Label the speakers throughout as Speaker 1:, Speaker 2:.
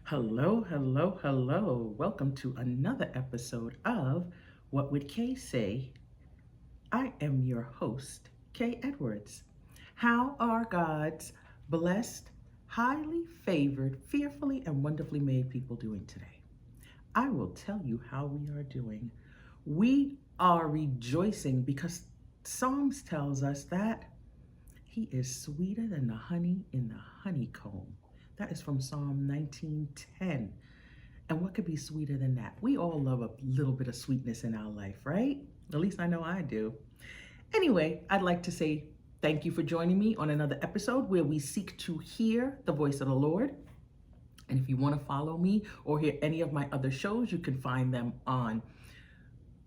Speaker 1: Hello, hello, hello. Welcome to another episode of What Would Kay Say? I am your host, Kay Edwards. How are God's blessed, highly favored, fearfully, and wonderfully made people doing today? I will tell you how we are doing. We are rejoicing because Psalms tells us that he is sweeter than the honey in the honeycomb. That is from Psalm 19:10. And what could be sweeter than that? We all love a little bit of sweetness in our life, right? At least I know I do. Anyway, I'd like to say thank you for joining me on another episode where we seek to hear the voice of the Lord. And if you want to follow me or hear any of my other shows, you can find them on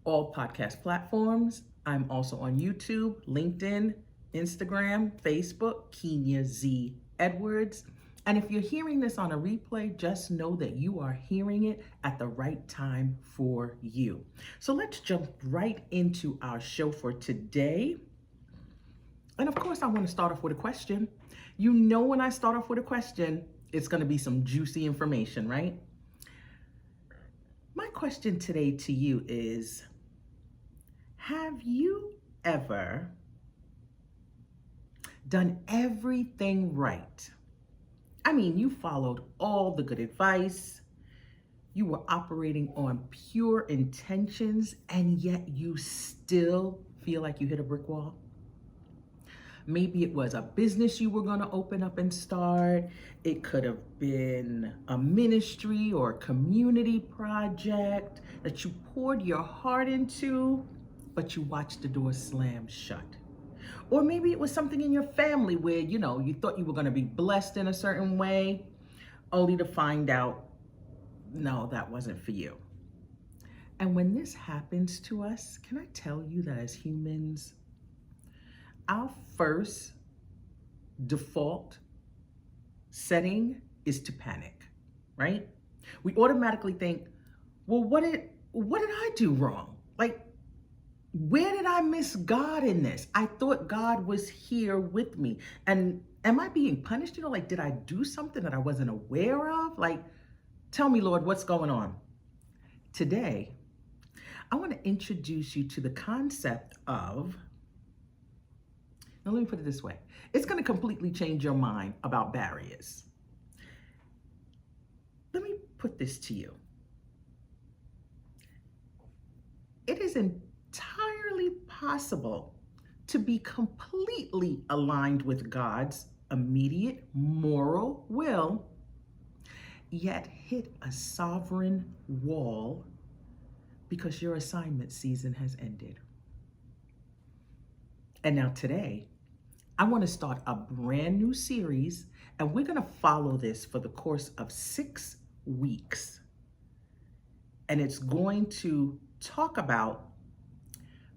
Speaker 1: all podcast platforms. I'm also on YouTube, LinkedIn, Instagram, Facebook, Kenya Z. Edwards. And if you're hearing this on a replay, just know that you are hearing it at the right time for you. So let's jump right into our show for today. And of course, I want to start off with a question. You know, when I start off with a question, it's going to be some juicy information, right? My question today to you is, have you ever done everything right? I mean, you followed all the good advice, you were operating on pure intentions, and yet you still feel like you hit a brick wall? Maybe it was a business you were going to open up and start. It could have been a ministry or a community project that you poured your heart into, but you watched the door slam shut. Or maybe it was something in your family where, you thought you were going to be blessed in a certain way, only to find out, no, that wasn't for you. And when this happens to us, can I tell you that as humans, our first default setting is to panic, right? We automatically think, well, what did I do wrong? Like, where did I miss God in this? I thought God was here with me. And am I being punished? Like, did I do something that I wasn't aware of? Like, tell me, Lord, what's going on? Today, I want to introduce you to the concept of, now let me put it this way. It's going to completely change your mind about barriers. Let me put this to you. It is entirely possible to be completely aligned with God's immediate moral will, yet hit a sovereign wall because your assignment season has ended. And now today, I want to start a brand new series, and we're going to follow this for the course of 6 weeks. And it's going to talk about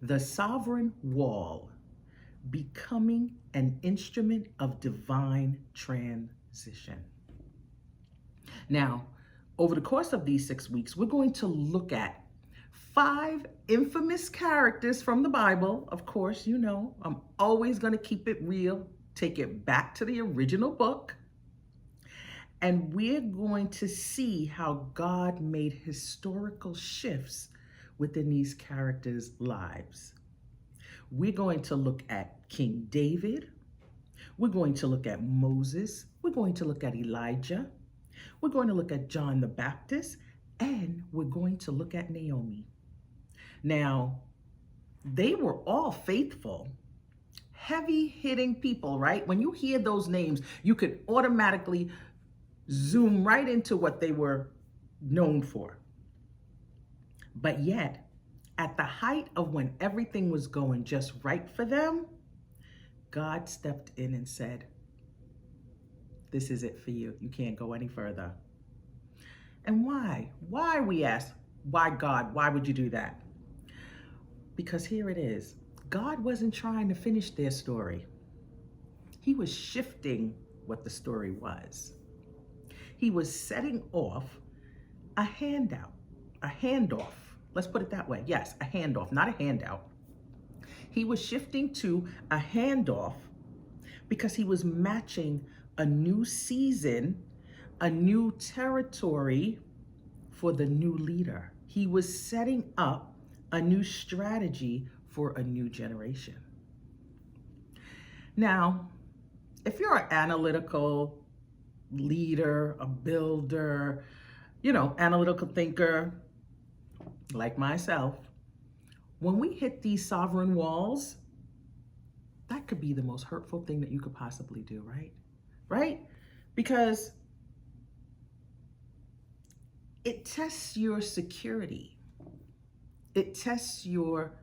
Speaker 1: the sovereign wall becoming an instrument of divine transition. Now, over the course of these 6 weeks, we're going to look at 5 infamous characters from the Bible. Of course, I'm always going to keep it real, take it back to the original book. And we're going to see how God made historical shifts within these characters' lives. We're going to look at King David. We're going to look at Moses. We're going to look at Elijah. We're going to look at John the Baptist. And we're going to look at Naomi. Now, they were all faithful, heavy-hitting people, right? When you hear those names, you could automatically zoom right into what they were known for. But yet, at the height of when everything was going just right for them, God stepped in and said, this is it for you. You can't go any further. And why? Why, we ask, why God? Why would you do that? Because here it is. God wasn't trying to finish their story. He was shifting what the story was. He was setting off a handoff. Let's put it that way. Yes, a handoff, not a handout. He was shifting to a handoff because he was matching a new season a new territory for the new leader. He was setting up a new strategy for a new generation. Now, if you're an analytical leader, a builder, analytical thinker like myself, when we hit these sovereign walls, that could be the most hurtful thing that you could possibly do, right? Right? Because it tests your security. It tests your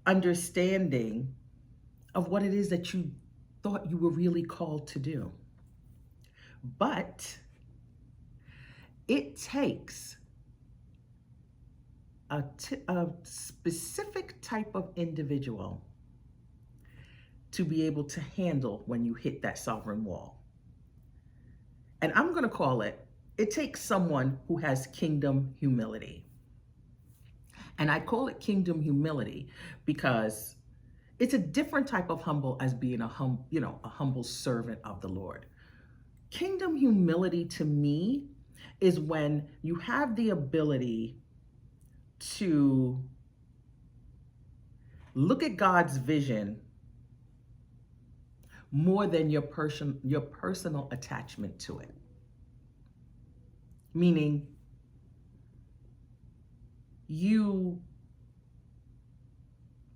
Speaker 1: understanding of what it is that you thought you were really called to do. But it takes a specific type of individual to be able to handle when you hit that sovereign wall. And I'm going to call it takes someone who has kingdom humility. And I call it kingdom humility because it's a different type of humble as being a humble servant of the Lord. Kingdom humility to me is when you have the ability to look at God's vision more than your personal attachment to it. Meaning, you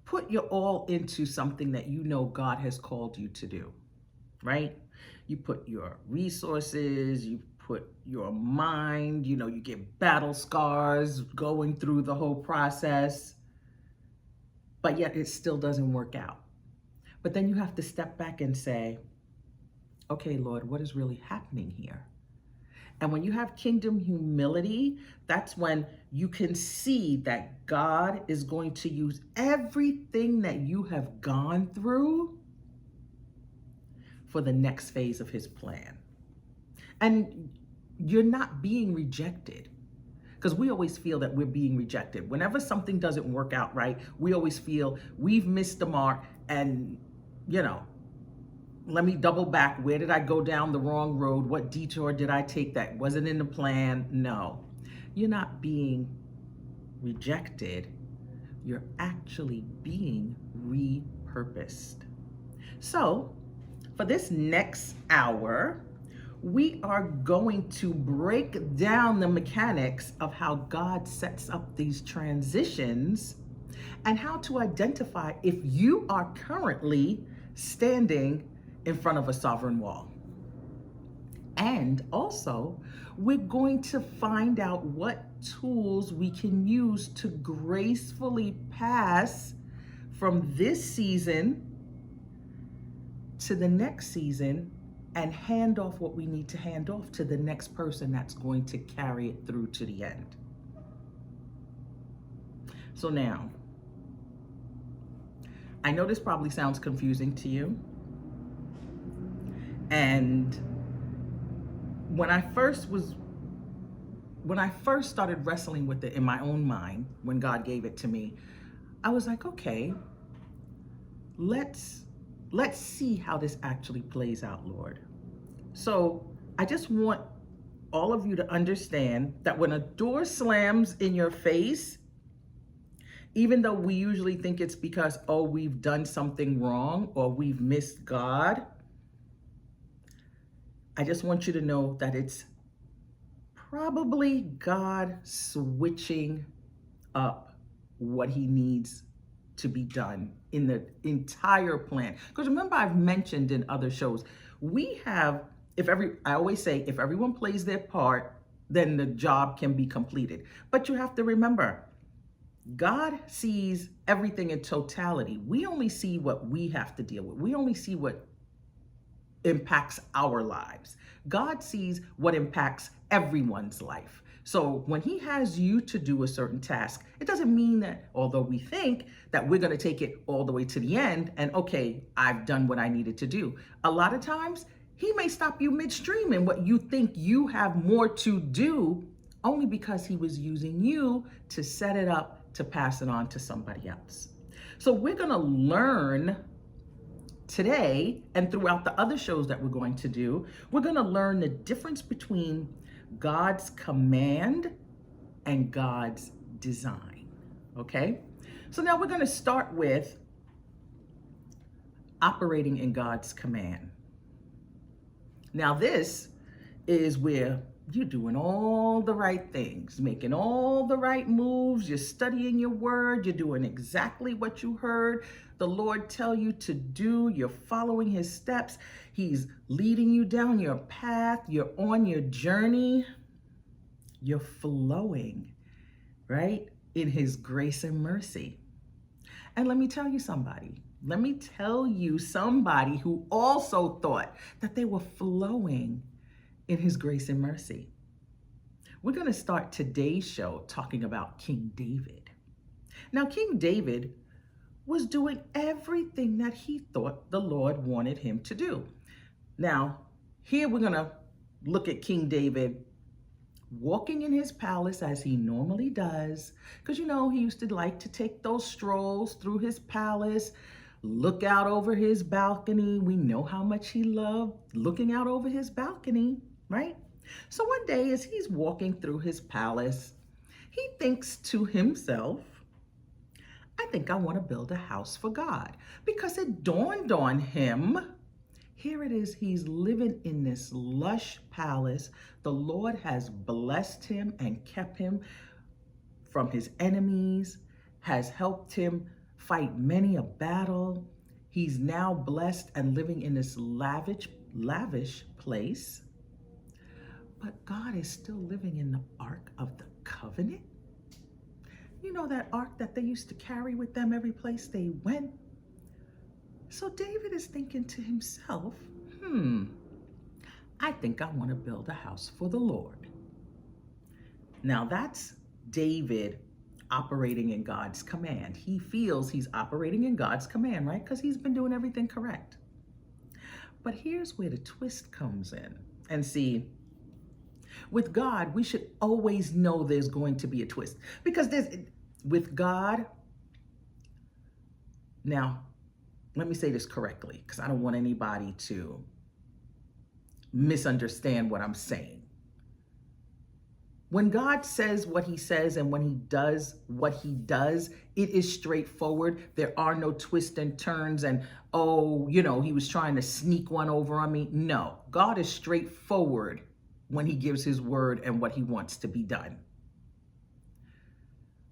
Speaker 1: put your all into something that you know God has called you to do, right? You put your resources, you put your mind, you get battle scars going through the whole process, but yet it still doesn't work out. But then you have to step back and say, okay, Lord, what is really happening here? And when you have kingdom humility, that's when you can see that God is going to use everything that you have gone through for the next phase of his plan. And you're not being rejected, because we always feel that we're being rejected. Whenever something doesn't work out right, we always feel we've missed the mark and, let me double back. Where did I go down the wrong road? What detour did I take that wasn't in the plan? No, you're not being rejected. You're actually being repurposed. So for this next hour, we are going to break down the mechanics of how God sets up these transitions and how to identify if you are currently standing in front of a sovereign wall. And also, we're going to find out what tools we can use to gracefully pass from this season to the next season and hand off what we need to hand off to the next person that's going to carry it through to the end. So now, I know this probably sounds confusing to you. And when I first started wrestling with it in my own mind, when God gave it to me, I was like, okay, let's see how this actually plays out, Lord. So I just want all of you to understand that when a door slams in your face, even though we usually think it's because, we've done something wrong or we've missed God, I just want you to know that it's probably God switching up what he needs to be done in the entire plan. Because remember, I've mentioned in other shows, I always say, if everyone plays their part, then the job can be completed. But you have to remember, God sees everything in totality. We only see what we have to deal with. We only see what impacts our lives. God sees what impacts everyone's life. So when he has you to do a certain task, it doesn't mean that, although we think that we're going to take it all the way to the end and, okay, I've done what I needed to do. A lot of times he may stop you midstream in what you think you have more to do, only because he was using you to set it up to pass it on to somebody else. So we're going to learn today and throughout the other shows that we're going to do, we're going to learn the difference between God's command and God's design. Okay? So now we're going to start with operating in God's command. Now this is where you're doing all the right things, making all the right moves, you're studying your word, you're doing exactly what you heard the Lord tell you to do, you're following his steps, he's leading you down your path, you're on your journey, you're flowing, right, in his grace and mercy. And let me tell you somebody who also thought that they were flowing in his grace and mercy. We're going to start today's show talking about King David. Now, King David was doing everything that he thought the Lord wanted him to do. Now, here we're going to look at King David walking in his palace as he normally does, because he used to like to take those strolls through his palace, look out over his balcony. We know how much he loved looking out over his balcony, right? So one day as he's walking through his palace, he thinks to himself, I think I want to build a house for God, because it dawned on him, here it is, he's living in this lush palace. The Lord has blessed him and kept him from his enemies, has helped him fight many a battle. He's now blessed and living in this lavish place. But God is still living in the Ark of the Covenant. You know, that ark that they used to carry with them every place they went. So David is thinking to himself, I think I want to build a house for the Lord. Now that's David operating in God's command. He feels he's operating in God's command, right? Because he's been doing everything correct. But here's where the twist comes in. And see, with God, we should always know there's going to be a twist. Because with God, now, let me say this correctly, because I don't want anybody to misunderstand what I'm saying. When God says what he says and when he does what he does, it is straightforward. There are no twists and turns and, he was trying to sneak one over on me. No, God is straightforward when he gives his word and what he wants to be done.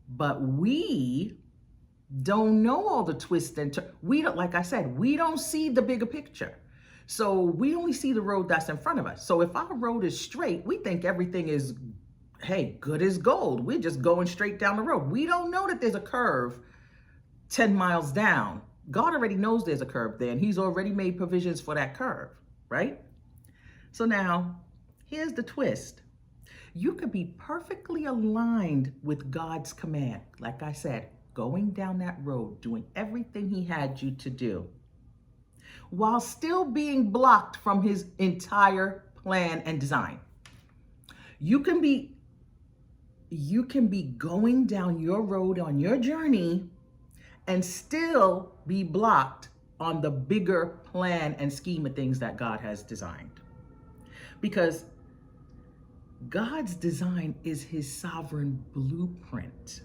Speaker 1: But we don't know all the twists and turns. We don't, like I said, we don't see the bigger picture. So we only see the road that's in front of us. So if our road is straight, we think everything is, good as gold. We're just going straight down the road. We don't know that there's a curve 10 miles down. God already knows there's a curve there, and he's already made provisions for that curve, right? So now, here's the twist. You could be perfectly aligned with God's command. Like I said, going down that road, doing everything he had you to do, while still being blocked from his entire plan and design. You can be going down your road on your journey and still be blocked on the bigger plan and scheme of things that God has designed. Because God's design is his sovereign blueprint,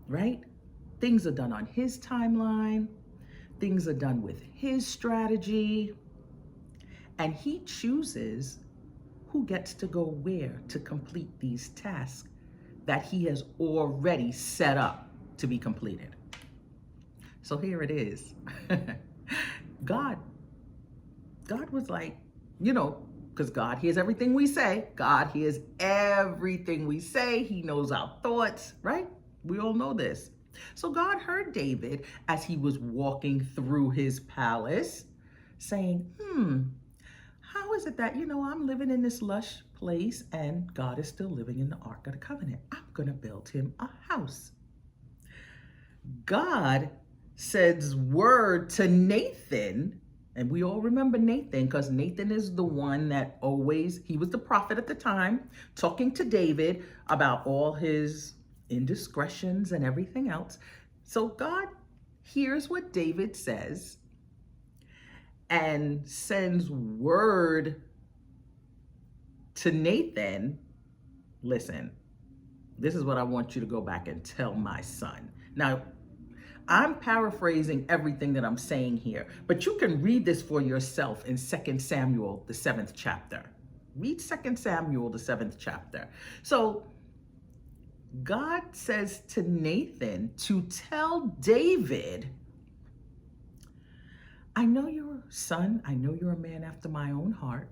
Speaker 1: right? Things are done on his timeline. Things are done with his strategy. And he chooses who gets to go where to complete these tasks that he has already set up to be completed. So here it is. God was like, because God hears everything we say. God hears everything we say. He knows our thoughts, right? We all know this. So God heard David as he was walking through his palace saying, how is it that, I'm living in this lush place and God is still living in the Ark of the Covenant? I'm going to build him a house. God says word to Nathan, and we all remember Nathan because Nathan is the one that he was the prophet at the time, talking to David about all his indiscretions and everything else. So God hears what David says, and sends word to Nathan, listen, this is what I want you to go back and tell my son. Now, I'm paraphrasing everything that I'm saying here, but you can read this for yourself in 2 Samuel, the 7th chapter. Read 2 Samuel, the 7th chapter. So God says to Nathan to tell David, I know you're a son. I know you're a man after my own heart.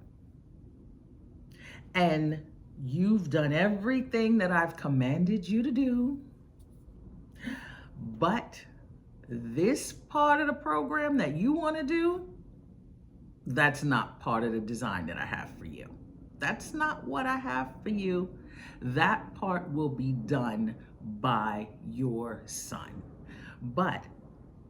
Speaker 1: And you've done everything that I've commanded you to do. But this part of the program that you want to do, that's not part of the design that I have for you. That's not what I have for you. That part will be done by your son. But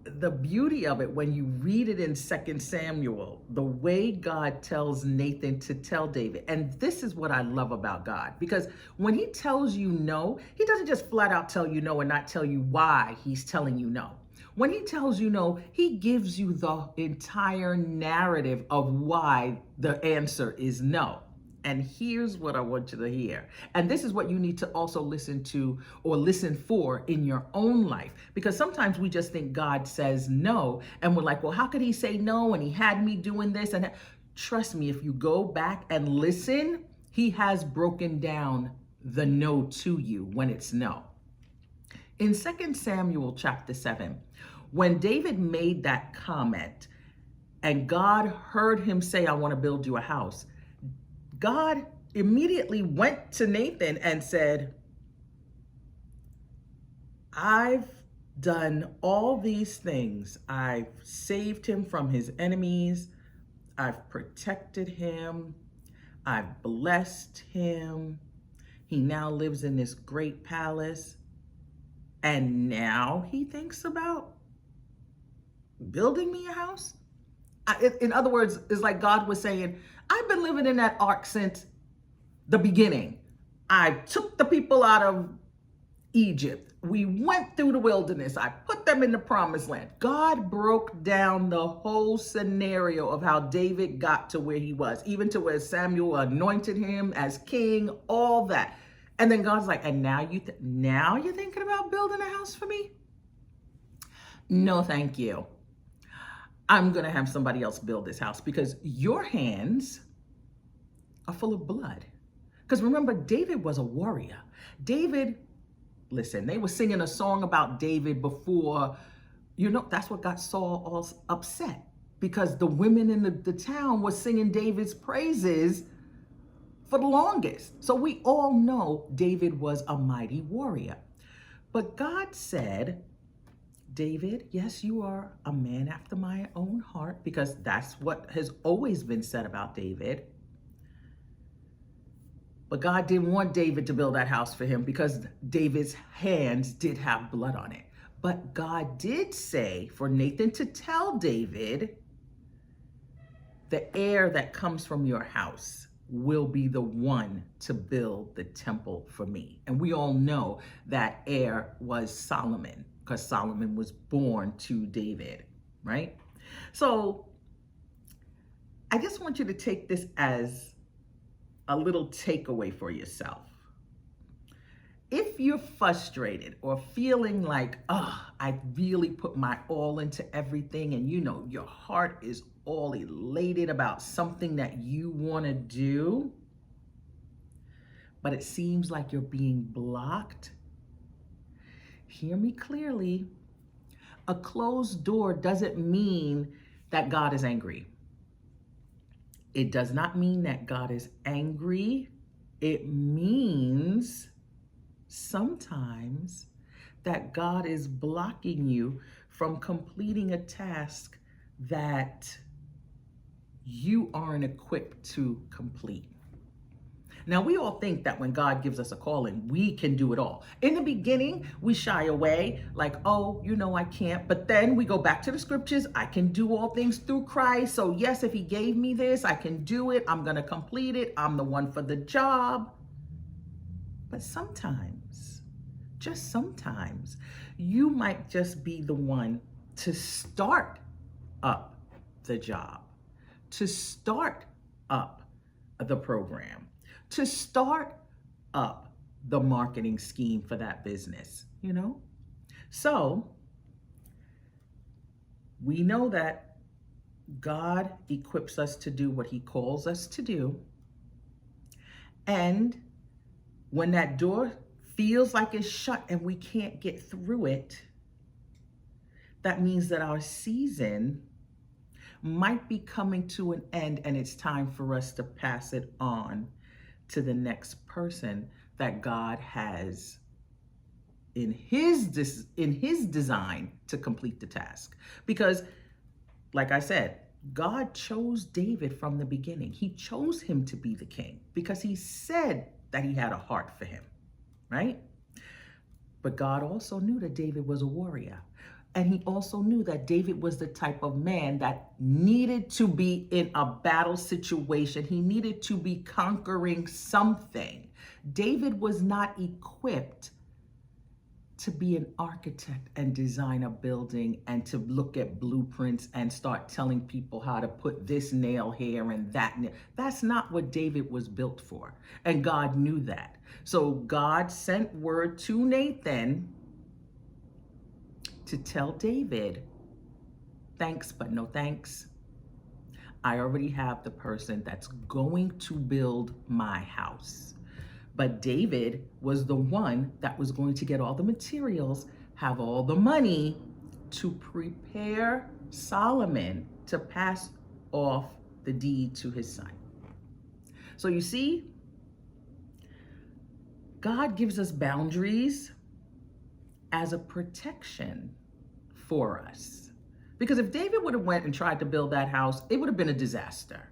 Speaker 1: the beauty of it, when you read it in 2 Samuel, the way God tells Nathan to tell David, and this is what I love about God, because when he tells you no, he doesn't just flat out tell you no and not tell you why he's telling you no. When he tells you no, he gives you the entire narrative of why the answer is no. And here's what I want you to hear. And this is what you need to also listen to or listen for in your own life. Because sometimes we just think God says no. And we're like, well, how could he say no? And he had me doing this. And trust me, if you go back and listen, he has broken down the no to you when it's no. In 2 Samuel chapter 7, when David made that comment and God heard him say, I want to build you a house, God immediately went to Nathan and said, I've done all these things. I've saved him from his enemies. I've protected him. I've blessed him. He now lives in this great palace. And now he thinks about building me a house? In other words, it's like God was saying, I've been living in that ark since the beginning. I took the people out of Egypt. We went through the wilderness. I put them in the promised land. God broke down the whole scenario of how David got to where he was, even to where Samuel anointed him as king, all that. And then God's like, and now you're thinking about building a house for me? No, thank you. I'm going to have somebody else build this house because your hands are full of blood. Because remember, David was a warrior. David, listen, they were singing a song about David before, that's what got Saul all upset, because the women in the town were singing David's praises for the longest. So we all know David was a mighty warrior. But God said, David, yes, you are a man after my own heart, because that's what has always been said about David. But God didn't want David to build that house for him because David's hands did have blood on it. But God did say for Nathan to tell David, the heir that comes from your house will be the one to build the temple for me. And we all know that heir was Solomon, because Solomon was born to David, right? So I just want you to take this as a little takeaway for yourself. If you're frustrated or feeling like, I really put my all into everything, and your heart is all elated about something that you want to do, but it seems like you're being blocked, hear me clearly. A closed door doesn't mean that God is angry. It does not mean that God is angry. It means sometimes that God is blocking you from completing a task that you aren't equipped to complete. Now, we all think that when God gives us a calling, we can do it all. In the beginning, we shy away, like, I can't. But then we go back to the scriptures. I can do all things through Christ. So yes, if he gave me this, I can do it. I'm going to complete it. I'm the one for the job. But sometimes, just sometimes, you might just be the one to start up the job. to start up the program, to start up the marketing scheme for that business, you know? So we know that God equips us to do what he calls us to do. And when that door feels like it's shut and we can't get through it, that means that our season might be coming to an end and it's time for us to pass it on to the next person that God has in his design to complete the task. Because, like I said, God chose David from the beginning. He chose him to be the king because he said that he had a heart for him, right? But God also knew that David was a warrior. And he also knew that David was the type of man that needed to be in a battle situation. He needed to be conquering something. David was not equipped to be an architect and design a building and to look at blueprints and start telling people how to put this nail here and that nail. That's not what David was built for. And God knew that. So God sent word to Nathan to tell David, thanks, but no thanks. I already have the person that's going to build my house. But David was the one that was going to get all the materials, have all the money to prepare Solomon to pass off the deed to his son. So you see, God gives us boundaries as a protection for us. Because if David would have went and tried to build that house, it would have been a disaster.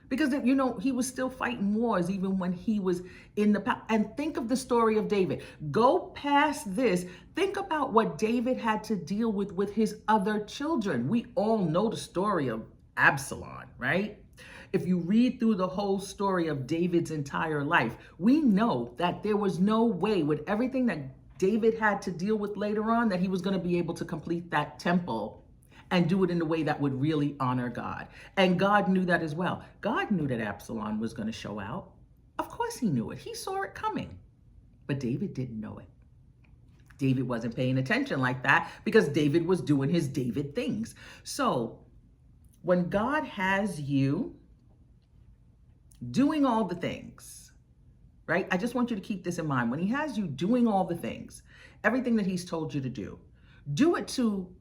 Speaker 1: Because, you know, he was still fighting wars even when he was in the palace. And think of the story of David. Go past this. Think about what David had to deal with his other children. We all know the story of Absalom, right? If you read through the whole story of David's entire life, we know that there was no way with everything that David had to deal with later on that he was going to be able to complete that temple and do it in a way that would really honor God. And God knew that as well. God knew that Absalom was going to show out. Of course he knew it. He saw it coming. But David didn't know it. David wasn't paying attention like that because David was doing his David things. So when God has you doing all the things, right? I just want you to keep this in mind. When he has you doing all the things, everything that he's told you to do it to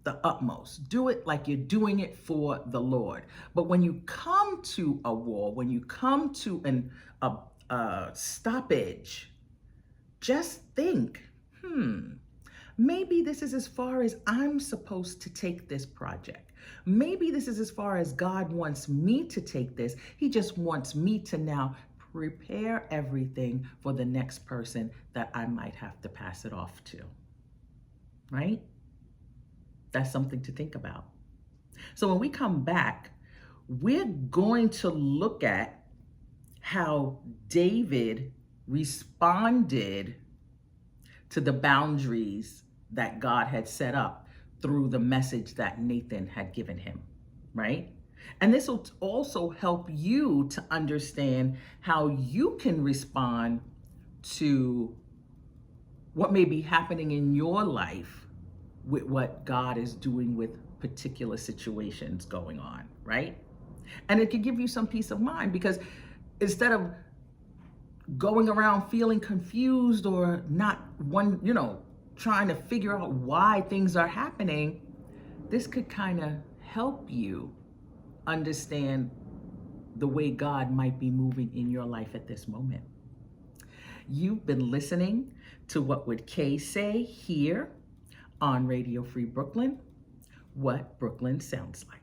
Speaker 1: the utmost. Do it like you're doing it for the Lord. But when you come to a wall, when you come to a stoppage, just think, maybe this is as far as I'm supposed to take this project. Maybe this is as far as God wants me to take this. He just wants me to now prepare everything for the next person that I might have to pass it off to, right? That's something to think about. So when we come back, we're going to look at how David responded to the boundaries that God had set up through the message that Nathan had given him, right? And this will also help you to understand how you can respond to what may be happening in your life with what God is doing with particular situations going on, right? And it could give you some peace of mind because instead of going around feeling confused or not trying to figure out why things are happening, this could kind of help you understand the way God might be moving in your life at this moment. You've been listening to What Would Kay Say here on Radio Free Brooklyn, what Brooklyn sounds like.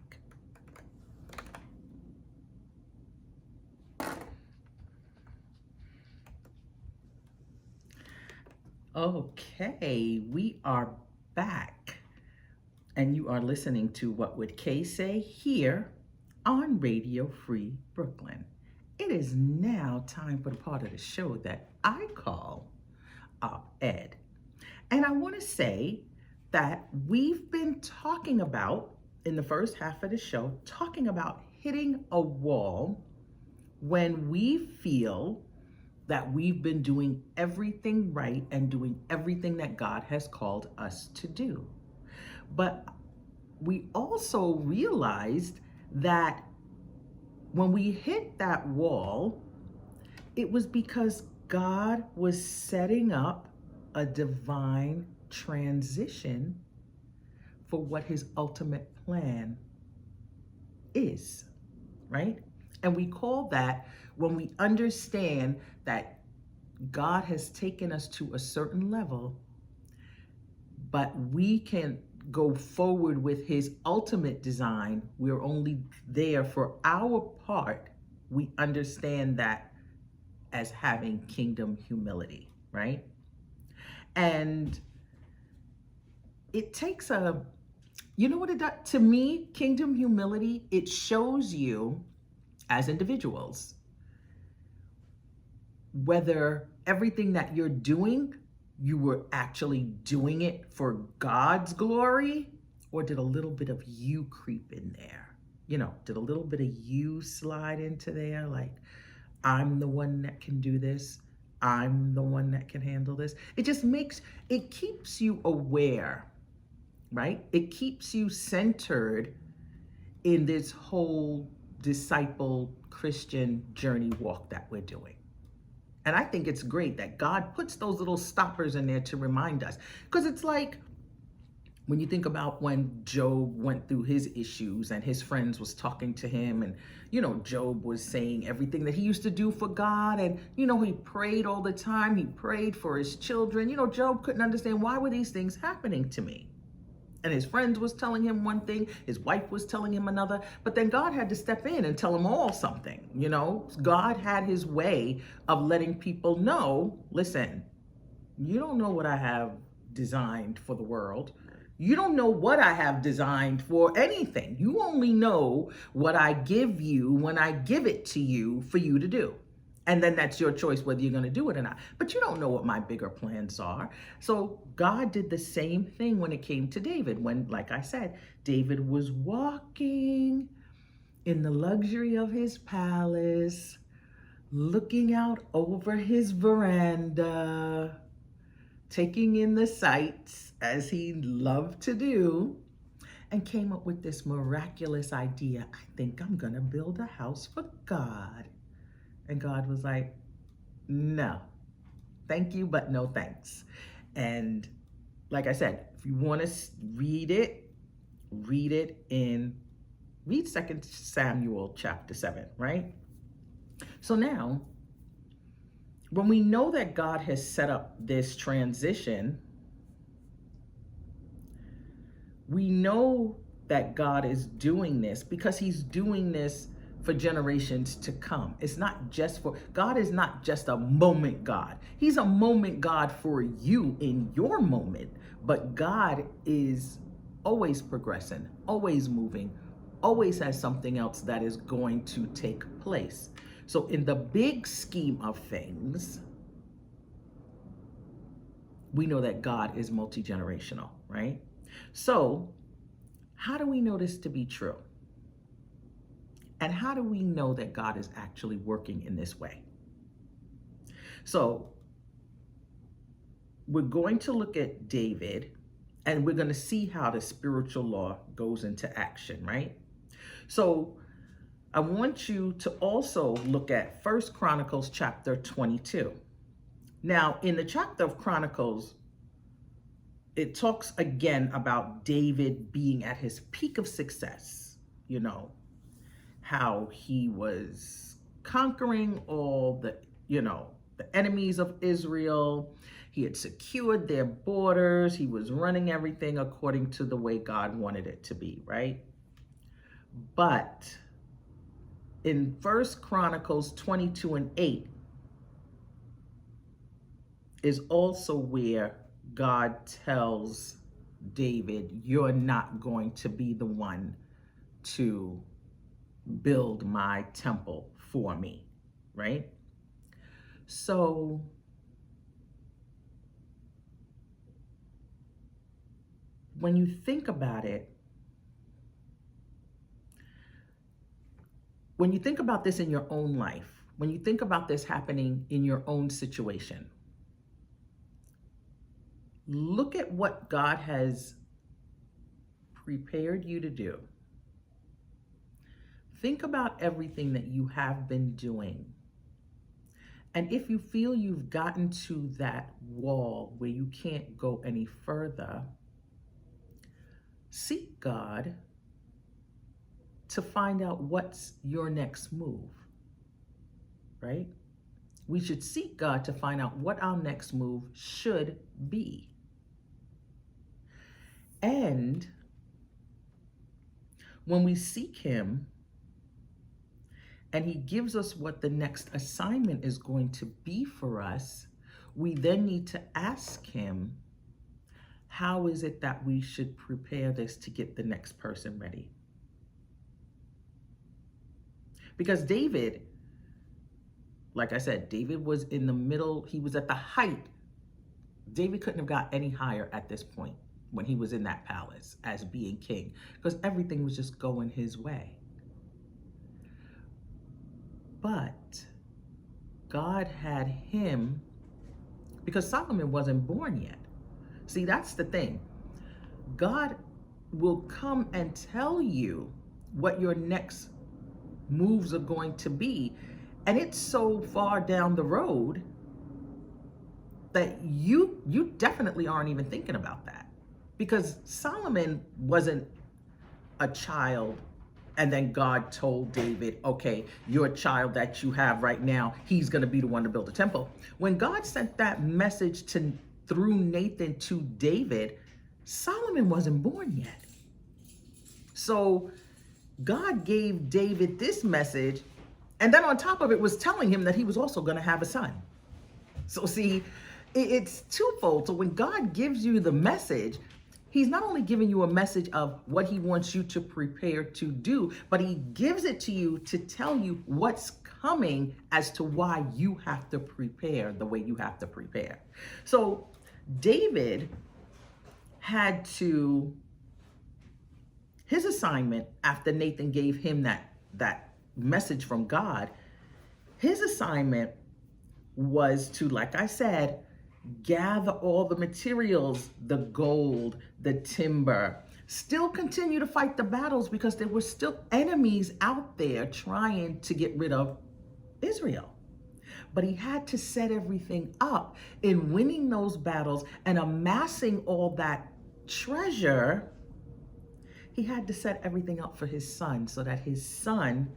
Speaker 1: Okay, we are back, and you are listening to What Would Kay Say here on Radio Free Brooklyn. It is now time for the part of the show that I call Op-Ed. And I want to say that we've been talking about, in the first half of the show, talking about hitting a wall when we feel that we've been doing everything right and doing everything that God has called us to do. But we also realized that when we hit that wall, it was because God was setting up a divine transition for what his ultimate plan is, right? And we call that, when we understand that God has taken us to a certain level, but we can go forward with his ultimate design. We're only there for our part. We understand that as having kingdom humility, right? And it takes a, you know what it does? To me, kingdom humility, it shows you as individuals whether everything that you're doing, you were actually doing it for God's glory, or did a little bit of you creep in there? You know, did a little bit of you slide into there? Like, I'm the one that can do this. I'm the one that can handle this. It keeps you aware, right? It keeps you centered in this whole disciple Christian journey walk that we're doing. And I think it's great that God puts those little stoppers in there to remind us. Because it's like, when you think about when Job went through his issues and his friends was talking to him, and, you know, Job was saying everything that he used to do for God. And, you know, he prayed all the time. He prayed for his children. You know, Job couldn't understand, why were these things happening to me? And his friends was telling him one thing, his wife was telling him another, but then God had to step in and tell them all something. You know, God had his way of letting people know, listen, you don't know what I have designed for the world. You don't know what I have designed for anything. You only know what I give you when I give it to you for you to do. And then that's your choice whether you're going to do it or not. But you don't know what my bigger plans are. So God did the same thing when it came to David. When, like I said, David was walking in the luxury of his palace, looking out over his veranda, taking in the sights as he loved to do, and came up with this miraculous idea. I think I'm going to build a house for God. And God was like, no, thank you, but no thanks. And like I said, if you want to read it, read 2 Samuel chapter 7, right? So now, when we know that God has set up this transition, we know that God is doing this because he's doing this for generations to come. It's not just for, God is not just a moment God. He's a moment God for you in your moment, but God is always progressing, always moving, always has something else that is going to take place. So in the big scheme of things, we know that God is multi-generational, right? So how do we know this to be true? And how do we know that God is actually working in this way? So we're going to look at David, and we're going to see how the spiritual law goes into action, right? So I want you to also look at 1 Chronicles chapter 22. Now, in the chapter of Chronicles, it talks again about David being at his peak of success, you know, how he was conquering all the, the enemies of Israel. He had secured their borders. He was running everything according to the way God wanted it to be, right? But in 1 Chronicles 22 and 8 is also where God tells David, you're not going to be the one to build my temple for me, right? So when you think about it, when you think about this in your own life, when you think about this happening in your own situation, look at what God has prepared you to do. Think about everything that you have been doing. And if you feel you've gotten to that wall where you can't go any further, seek God to find out what's your next move, right? We should seek God to find out what our next move should be. And when we seek Him and He gives us what the next assignment is going to be for us, we then need to ask Him, how is it that we should prepare this to get the next person ready? Because David, like I said, David was in the middle, he was at the height. David couldn't have got any higher at this point when he was in that palace as being king, because everything was just going his way. But God had him, because Solomon wasn't born yet. See, that's the thing. God will come and tell you what your next moves are going to be. And it's so far down the road that you definitely aren't even thinking about that. Because Solomon wasn't a child and then God told David, okay, your child that you have right now, he's going to be the one to build a temple. When God sent that message through Nathan to David, Solomon wasn't born yet. So God gave David this message, and then on top of it was telling him that he was also going to have a son. So see, it's twofold. So when God gives you the message, He's not only giving you a message of what He wants you to prepare to do, but He gives it to you to tell you what's coming as to why you have to prepare the way you have to prepare. So David had to, his assignment after Nathan gave him that message from God, his assignment was to, like I said, gather all the materials, the gold, the timber, still continue to fight the battles because there were still enemies out there trying to get rid of Israel. But he had to set everything up in winning those battles and amassing all that treasure. He had to set everything up for his son so that his son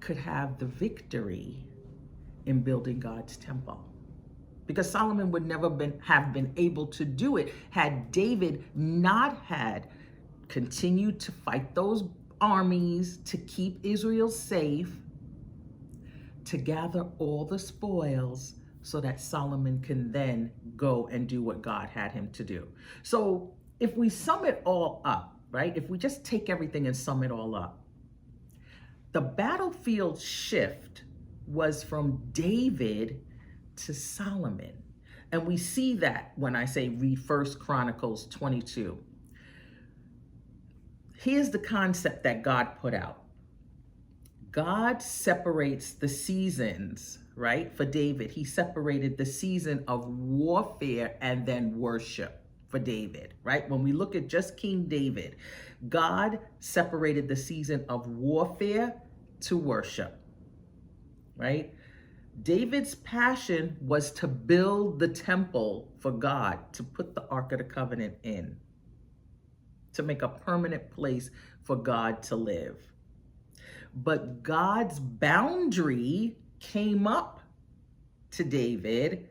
Speaker 1: could have the victory in building God's temple. Because Solomon would never have been able to do it had David not had continued to fight those armies to keep Israel safe, to gather all the spoils so that Solomon can then go and do what God had him to do. So if we sum it all up, right? If we just take everything and sum it all up, the battlefield shift was from David to Solomon. And we see that when I say read 1 Chronicles 22. Here's the concept that God put out. God separates the seasons, right? For David, He separated the season of warfare and then worship for David, right? When we look at just King David, God separated the season of warfare to worship, right? David's passion was to build the temple for God, to put the Ark of the Covenant in, to make a permanent place for God to live. But God's boundary came up to David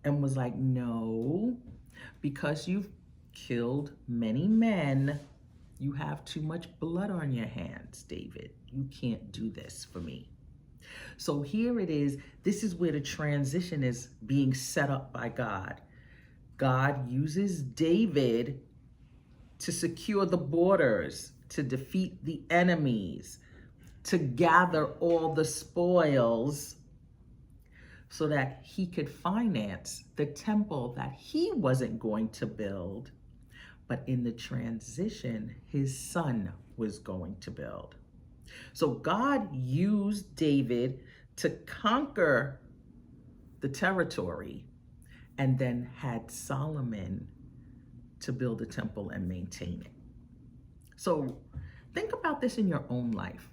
Speaker 1: and was like, no, because you've killed many men, you have too much blood on your hands, David. You can't do this for me. So here it is. This is where the transition is being set up by God. God uses David to secure the borders, to defeat the enemies, to gather all the spoils so that he could finance the temple that he wasn't going to build, but in the transition, his son was going to build. So God used David to conquer the territory and then had Solomon to build a temple and maintain it. So think about this in your own life.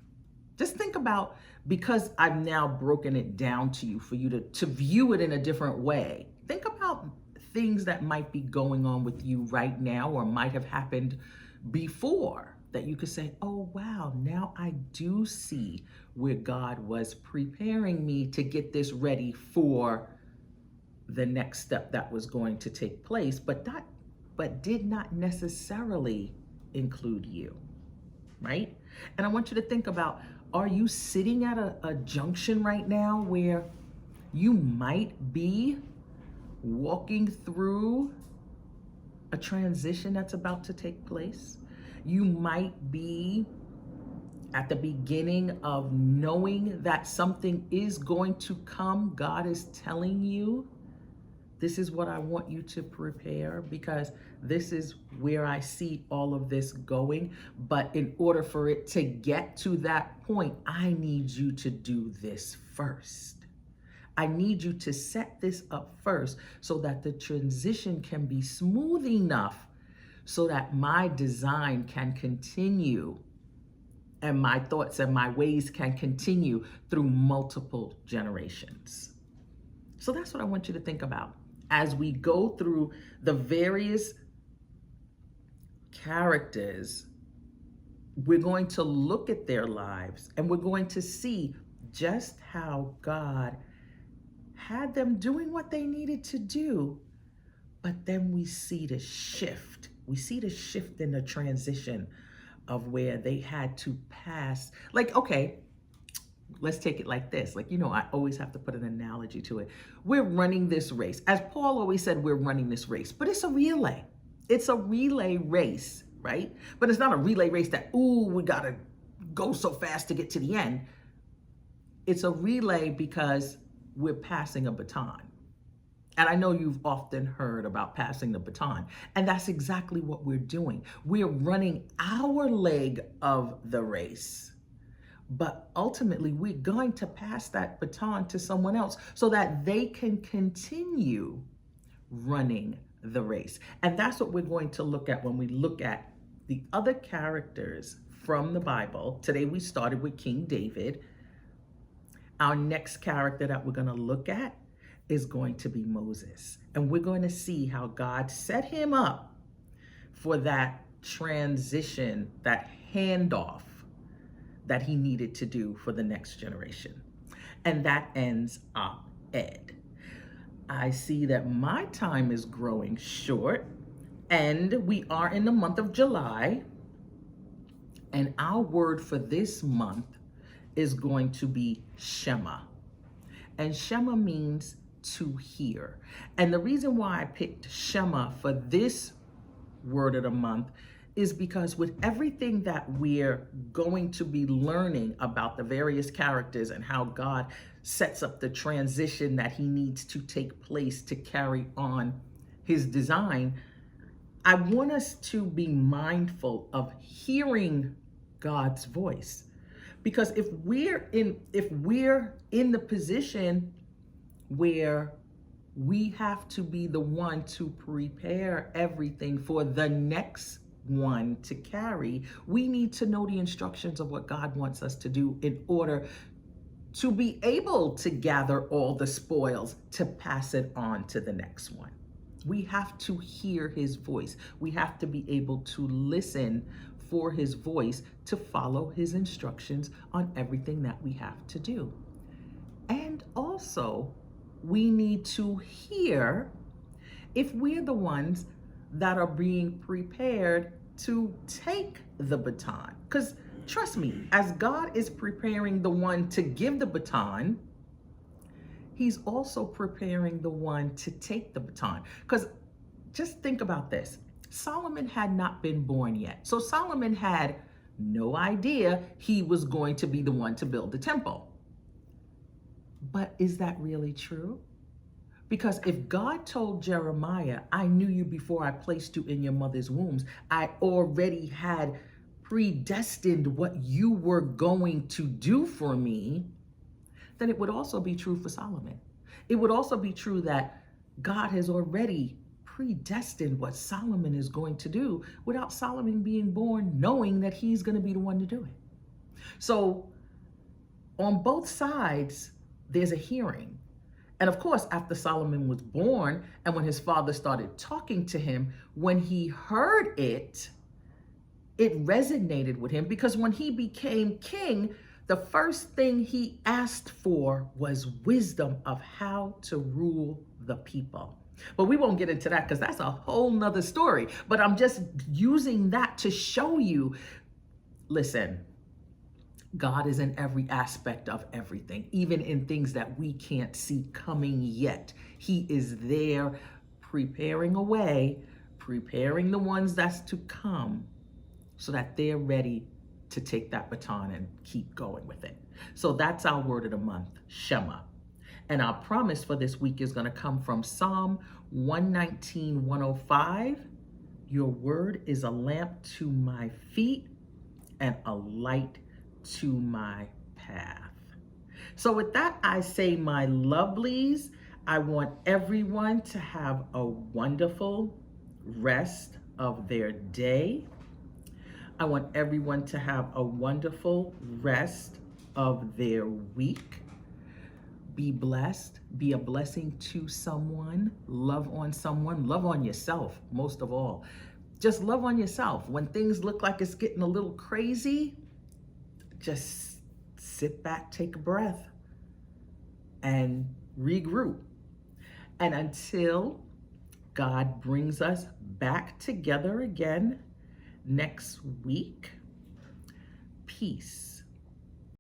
Speaker 1: Just think about, because I've now broken it down to you for you to view it in a different way. Think about things that might be going on with you right now or might have happened before that you could say, oh, wow, now I do see where God was preparing me to get this ready for the next step that was going to take place, but did not necessarily include you, right? And I want you to think about, are you sitting at a junction right now where you might be walking through a transition that's about to take place? You might be at the beginning of knowing that something is going to come. God is telling you, this is what I want you to prepare, because this is where I see all of this going. But in order for it to get to that point, I need you to do this first. I need you to set this up first so that the transition can be smooth enough so that my design can continue and my thoughts and my ways can continue through multiple generations. So that's what I want you to think about. As we go through the various characters, we're going to look at their lives and we're going to see just how God had them doing what they needed to do. But then we see the shift. We see the shift in the transition of where they had to pass. Like, okay, let's take it like this. Like, I always have to put an analogy to it. We're running this race. As Paul always said, we're running this race, but it's a relay. It's a relay race, right? But it's not a relay race that, we got to go so fast to get to the end. It's a relay because we're passing a baton. And I know you've often heard about passing the baton, and that's exactly what we're doing. We're running our leg of the race. But ultimately, we're going to pass that baton to someone else so that they can continue running the race. And that's what we're going to look at when we look at the other characters from the Bible. Today, we started with King David. Our next character that we're going to look at is going to be Moses. And we're going to see how God set him up for that transition, that handoff that he needed to do for the next generation. And that ends op-ed. I see that my time is growing short, and we are in the month of July. And our word for this month is going to be Shema. And Shema means to hear. And the reason why I picked Shema for this word of the month is because with everything that we're going to be learning about the various characters and how God sets up the transition that he needs to take place to carry on his design, I want us to be mindful of hearing God's voice. Because if we're in the position where we have to be the one to prepare everything for the next one to carry, we need to know the instructions of what God wants us to do in order to be able to gather all the spoils to pass it on to the next one. We have to hear his voice. We have to be able to listen for his voice to follow his instructions on everything that we have to do. And also, we need to hear if we're the ones that are being prepared to take the baton. Because trust me, as God is preparing the one to give the baton, he's also preparing the one to take the baton. Because just think about this. Solomon had not been born yet. So Solomon had no idea he was going to be the one to build the temple. But is that really true? Because if God told Jeremiah, I knew you before I placed you in your mother's wombs, I already had predestined what you were going to do for me, then it would also be true for Solomon. It would also be true that God has already predestined what Solomon is going to do without Solomon being born, knowing that he's going to be the one to do it. So on both sides, there's a hearing. And of course, after Solomon was born and when his father started talking to him, when he heard it, it resonated with him, because when he became king, the first thing he asked for was wisdom of how to rule the people. But we won't get into that because that's a whole nother story. But I'm just using that to show you, listen, God is in every aspect of everything, even in things that we can't see coming yet. He is there preparing a way, preparing the ones that's to come so that they're ready to take that baton and keep going with it. So that's our word of the month, Shema. And our promise for this week is going to come from Psalm 119, 105. Your word is a lamp to my feet and a light to my path. So with that, I say, my lovelies, I want everyone to have a wonderful rest of their day. I want everyone to have a wonderful rest of their week. Be blessed, be a blessing to someone, love on yourself, most of all. Just love on yourself. When things look like it's getting a little crazy, just sit back, take a breath, and regroup. And until God brings us back together again next week, peace.